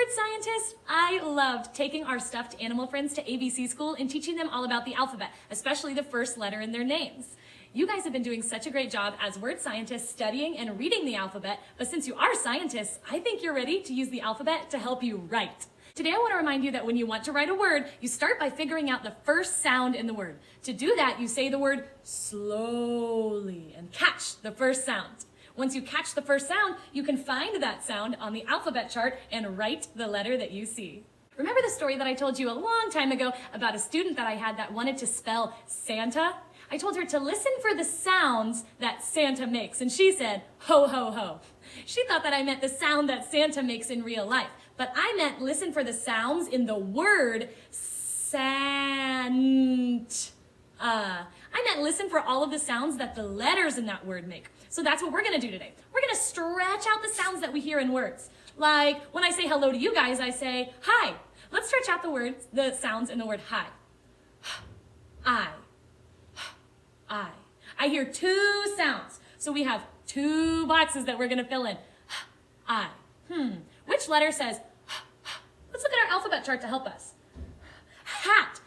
word scientist, I loved taking our stuffed animal friends to ABC school and teaching them all about the alphabet, especially the first letter in their names. You guys have been doing such a great job as word scientists studying and reading the alphabet, but since you are scientists, I think you're ready to use the alphabet to help you write. Today I want to remind you that when you want to write a word, you start by figuring out the first sound in the word. To do that, you say the word slowly and catch the first sound. Once you catch the first sound, you can find that sound on the alphabet chart and write the letter that you see. Remember the story that I told you a long time ago about a student that I had that wanted to spell Santa? I told her to listen for the sounds that Santa makes, and she said, ho, ho, ho. She thought that I meant the sound that Santa makes in real life, but I meant listen for the sounds in the word Santa. I meant listen for all of the sounds that the letters in that word make. So that's what we're gonna do today. We're gonna stretch out the sounds that we hear in words. Like when I say hello to you guys, I say hi. Let's stretch out the sounds in the word hi. I. I hear two sounds. So we have two boxes that we're gonna fill in. I. Which letter says, let's look at our alphabet chart to help us. Hat.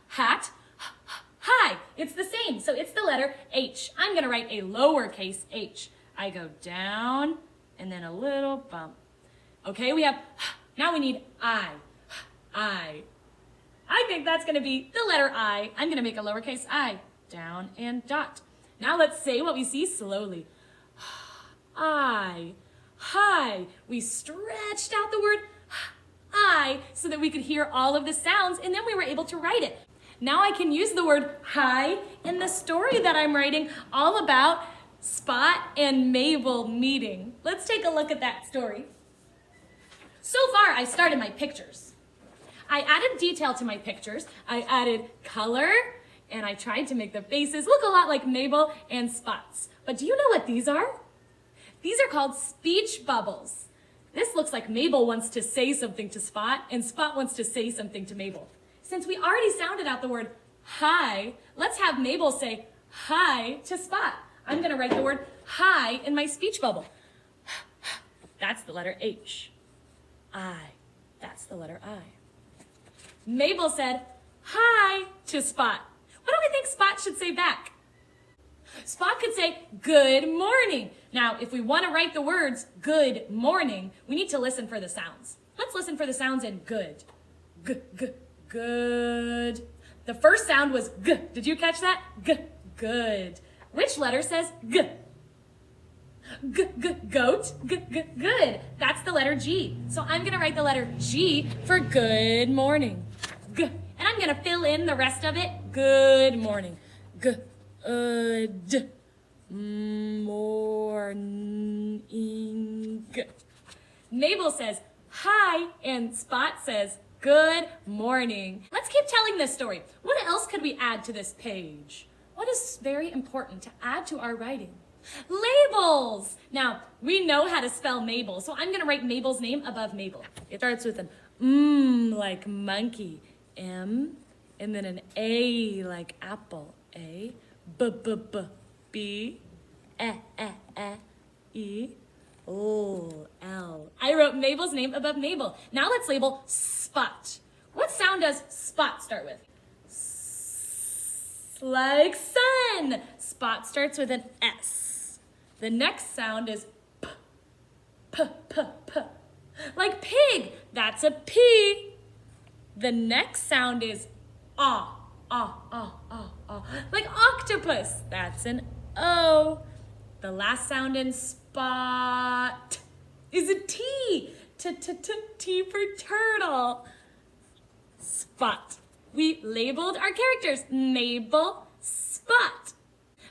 Hat. Hi, it's the same, so it's the letter H. I'm gonna write a lowercase h. I go down and then a little bump. Okay, now we need I. I think that's gonna be the letter I. I'm gonna make a lowercase I. Down and dot. Now let's say what we see slowly. I. Hi. We stretched out the word I so that we could hear all of the sounds, and then we were able to write it. Now I can use the word hi in the story that I'm writing all about Spot and Mabel meeting. Let's take a look at that story. So far, I started my pictures. I added detail to my pictures. I added color, and I tried to make the faces look a lot like Mabel and Spot's. But do you know what these are? These are called speech bubbles. This looks like Mabel wants to say something to Spot, and Spot wants to say something to Mabel. Since we already sounded out the word hi, let's have Mabel say hi to Spot. I'm gonna write the word hi in my speech bubble. That's the letter H. I. That's the letter I. Mabel said hi to Spot. What do we think Spot should say back? Spot could say good morning. Now, if we want to write the words good morning, we need to listen for the sounds. Let's listen for the sounds in good. Good. The first sound was g. Did you catch that? G. Good. Which letter says g? Goat. Good. That's the letter G. So I'm going to write the letter G for good morning. G. And I'm going to fill in the rest of it. Good morning. Good morning. Mabel says hi, and Spot says good morning. Let's keep telling this story. What else could we add to this page? What is very important to add to our writing? Labels! Now, we know how to spell Mabel, so I'm gonna write Mabel's name above Mabel. It starts with an like monkey, M, and then an A like apple, A, B, E, O, L. I wrote Mabel's name above Mabel. Now let's label Spot. What sound does Spot start with? Like sun. Spot starts with an S. The next sound is P. Like pig. That's a P. The next sound is Ah. Like octopus. That's an O. The last sound in Spot is a T. T for turtle. Spot. We labeled our characters. Mabel, Spot.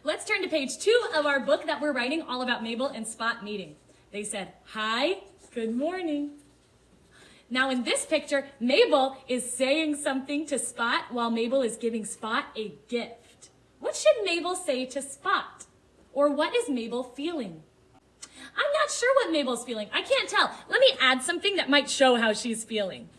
Let's turn to page 2 of our book that we're writing all about Mabel and Spot meeting. They said, hi, good morning. Now in this picture, Mabel is saying something to Spot while Mabel is giving Spot a gift. What should Mabel say to Spot? Or what is Mabel feeling? I'm not sure what Mabel's feeling. I can't tell. Let me add something that might show how she's feeling.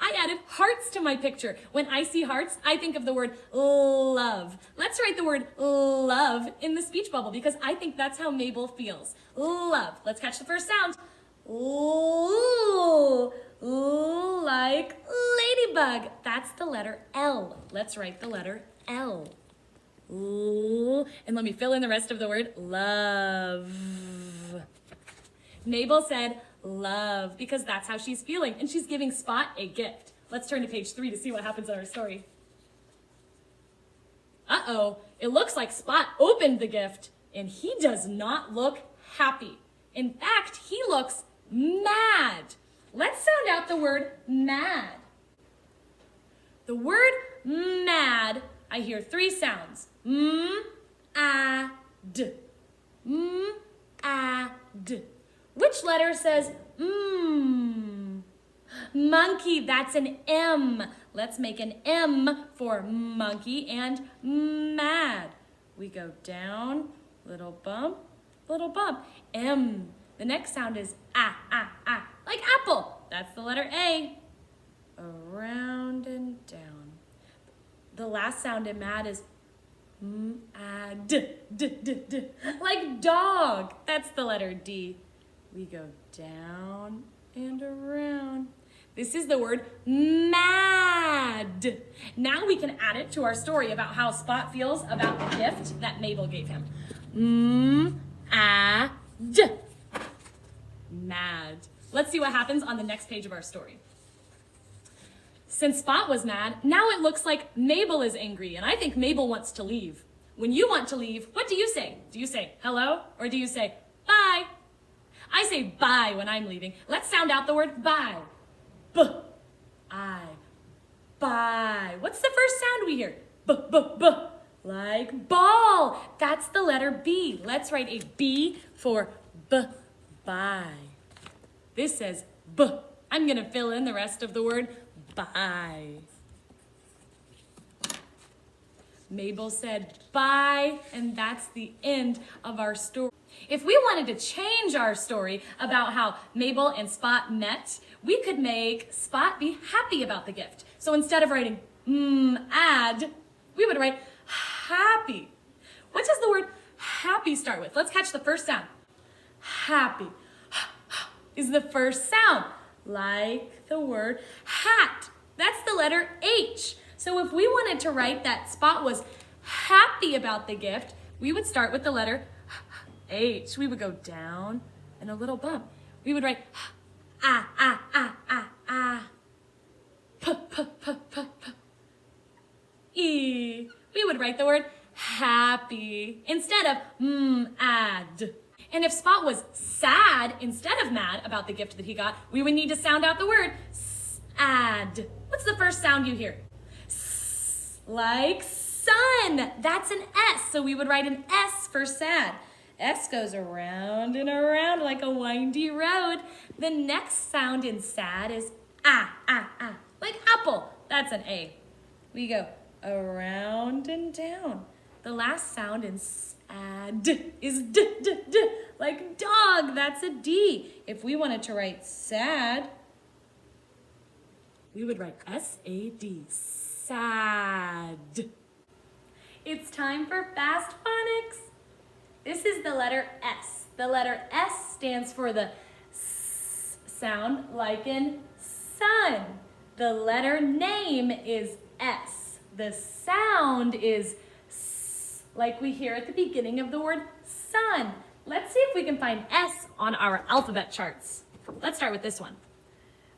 I added hearts to my picture. When I see hearts, I think of the word love. Let's write the word love in the speech bubble because I think that's how Mabel feels. Love. Let's catch the first sound. Ooh, like ladybug. That's the letter L. Let's write the letter L. Ooh, and let me fill in the rest of the word love. Mabel said love because that's how she's feeling and she's giving Spot a gift. Let's turn to page 3 to see what happens in our story. Uh-oh, it looks like Spot opened the gift and he does not look happy. In fact, he looks mad. Let's sound out the word mad. The word mad, I hear 3 sounds. M-A-D. M-A-D. Which letter says Monkey, that's an M. Let's make an M for monkey and mad. We go down, little bump, M. The next sound is ah, like apple. That's the letter A. Around and down. The last sound in mad is d, like dog. That's the letter D. We go down and around. This is the word mad. Now we can add it to our story about how Spot feels about the gift that Mabel gave him. Mad. Let's see what happens on the next page of our story. Since Spot was mad, now it looks like Mabel is angry, and I think Mabel wants to leave. When you want to leave, what do you say? Do you say hello, or do you say bye? I say bye when I'm leaving. Let's sound out the word bye. B-I. Bye. What's the first sound we hear? B-b-b. Like ball. That's the letter B. Let's write a B for b-bye. This says B. I'm going to fill in the rest of the word bye. Mabel said bye, and that's the end of our story. If we wanted to change our story about how Mabel and Spot met, we could make Spot be happy about the gift. So instead of writing add, we would write happy. What does the word happy start with? Let's catch the first sound. Happy is the first sound, like the word hat. That's the letter H. So if we wanted to write that Spot was happy about the gift, we would start with the letter H. We would go down and a little bump. We would write E. We would write the word happy instead of ad. And if Spot was sad instead of mad about the gift that he got, we would need to sound out the word sad. What's the first sound you hear? Like sun. That's an S. So we would write an S for sad. S goes around and around like a windy road. The next sound in sad is like apple. That's an A. We go around and down. The last sound in sad is d, like dog. That's a D. If we wanted to write sad, we would write S-A-D, sad. It's time for Fast Phonics. This is the letter S. The letter S stands for the S sound like in sun. The letter name is S. The sound is S, like we hear at the beginning of the word sun. Let's see if we can find S on our alphabet charts. Let's start with this one.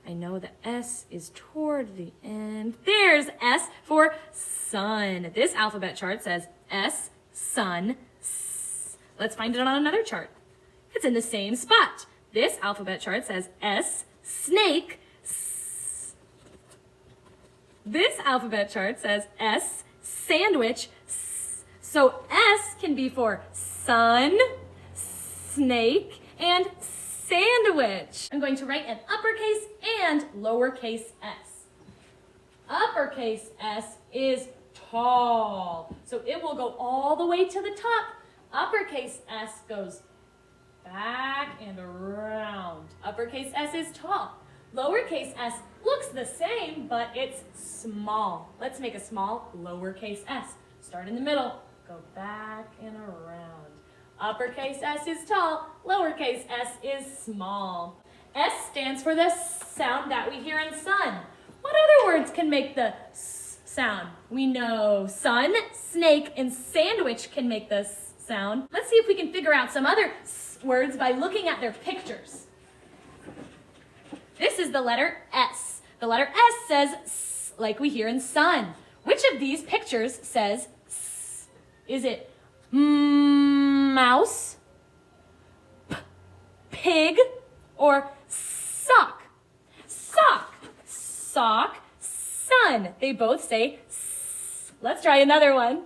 I know the S is toward the end. There's S for sun. This alphabet chart says S, sun, S. Let's find it on another chart. It's in the same spot. This alphabet chart says S, snake, S. This alphabet chart says S, sandwich, S. So S can be for sun, snake, and sandwich. I'm going to write an uppercase and lowercase s. Uppercase S is tall, so it will go all the way to the top. Uppercase S goes back and around. Uppercase S is tall. Lowercase s Looks the same, but it's small. Let's make a small lowercase s. Start in the middle, go back and around. Uppercase S is tall, lowercase s is small. S stands for the sound that we hear in sun. What other words can make the s sound? We know sun, snake, and sandwich can make the s sound. Let's see if we can figure out some other s words by looking at their pictures. This is the letter S. The letter S says s, like we hear in sun. Which of these pictures says s? Is it mouse, pig, or sock? Sock, sock, sun. They both say s. Let's try another one.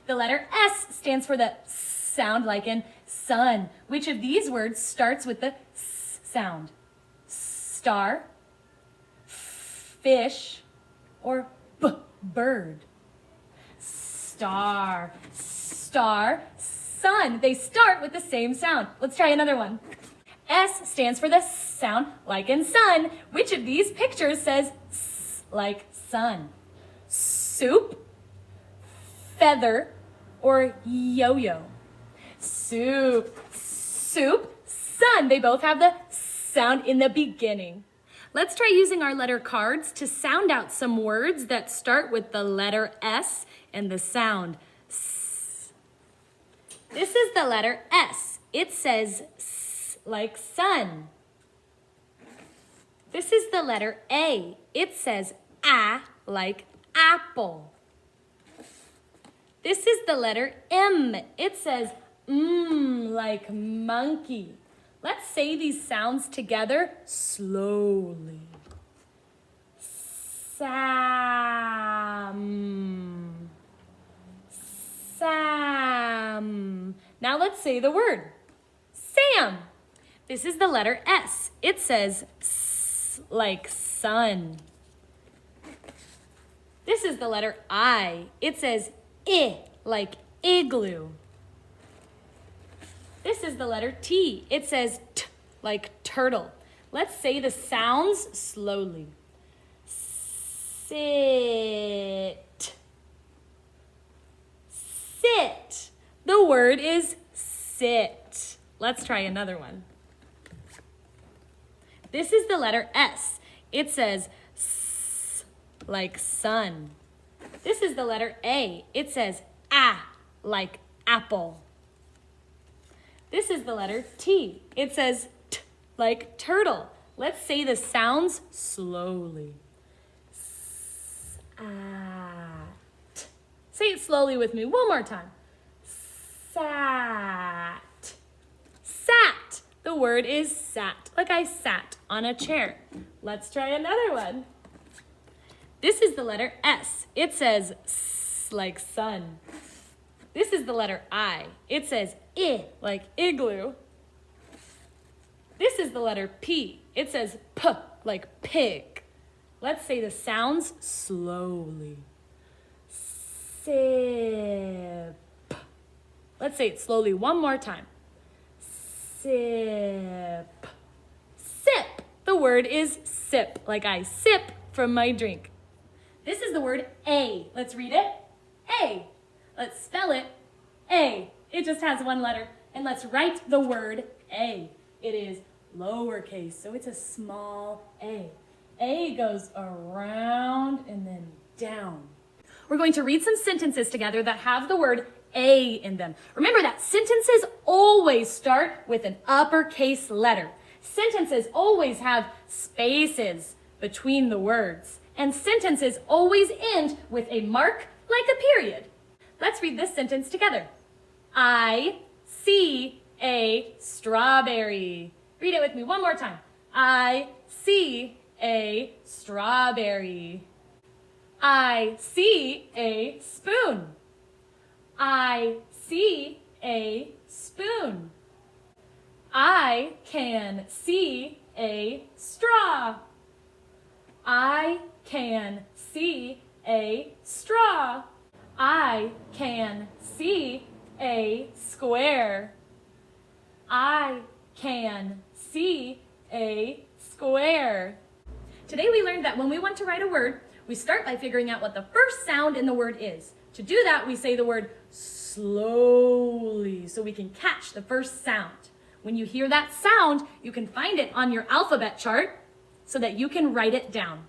The letter S stands for the s sound like in sun. Which of these words starts with the s sound? Star, fish, or bird? Star, star, sun. They start with the same sound. Let's try another one. S stands for the sound like in sun. Which of these pictures says s like sun? Soup, feather, or yo-yo? Soup, soup, sun. They both have the sound in the beginning. Let's try using our letter cards to sound out some words that start with the letter S and the sound S. This is the letter S. It says S like sun. This is the letter A. It says A like apple. This is the letter M. It says like monkey. Let's say these sounds together slowly. Sam. Sam. Now let's say the word. Sam. This is the letter S. It says S like sun. This is the letter I. It says I like igloo. This is the letter T. It says T like turtle. Let's say the sounds slowly. Sit. Sit. The word is sit. Let's try another one. This is the letter S. It says S like sun. This is the letter A. It says A like apple. This is the letter T. It says T like turtle. Let's say the sounds slowly. Sat. Say it slowly with me one more time. Sat. Sat. The word is sat, like I sat on a chair. Let's try another one. This is the letter S. It says S like sun. This is the letter I. It says I like igloo. This is the letter P. It says P like pig. Let's say the sounds slowly. Sip. Let's say it slowly one more time. Sip. Sip. The word is sip, like I sip from my drink. This is the word A. Let's read it. A. Let's spell it. A. It just has one letter. And let's write the word A. It is lowercase, so it's a small A. A goes around and then down. We're going to read some sentences together that have the word A in them. Remember that sentences always start with an uppercase letter. Sentences always have spaces between the words. And sentences always end with a mark like a period. Let's read this sentence together. I see a strawberry. Read it with me one more time. I see a strawberry. I see a spoon. I see a spoon. I can see a straw. I can see a straw. I can see a square. I can see a square. Today we learned that when we want to write a word, we start by figuring out what the first sound in the word is. To do that, we say the word slowly so we can catch the first sound. When you hear that sound, you can find it on your alphabet chart so that you can write it down.